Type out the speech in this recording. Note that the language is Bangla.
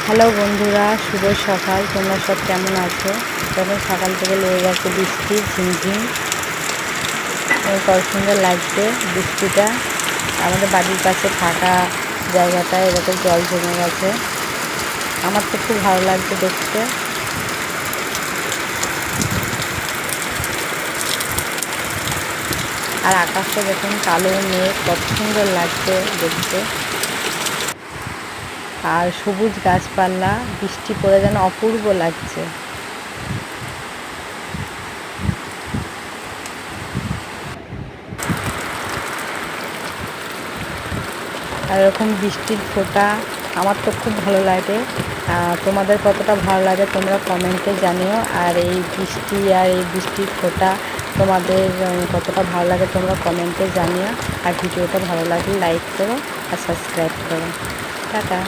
হ্যালো বন্ধুরা, শুভ সকাল। তোমরা সব কেমন আছো? তখন সকাল থেকে লেগে গেছে বৃষ্টি ঝিমঝিম। কত সুন্দর লাগছে বৃষ্টিটা। আমাদের বাড়ির পাশে ফাঁকা জায়গাটায় এরকম জল জমে গেছে। আমার তো খুব ভালো লাগছে দেখতে। আর আকাশটা দেখুন, কালো মেঘ, কত সুন্দর লাগছে দেখতে। আর সবুজ গাছপালা, বৃষ্টি পড়ে যেন অপূর্ব লাগছে। আর এরকম বৃষ্টির ফোঁটা আমার তো খুব ভালো লাগে। তোমাদের কতটা ভালো লাগে তোমরা কমেন্টে জানিও। আর এই বৃষ্টি আর এই বৃষ্টির ফোঁটা তোমাদের কতটা ভালো লাগে তোমরা কমেন্টে জানিও। আর ভিডিওটা ভালো লাগলে লাইক করো আর সাবস্ক্রাইব করো। টাটা।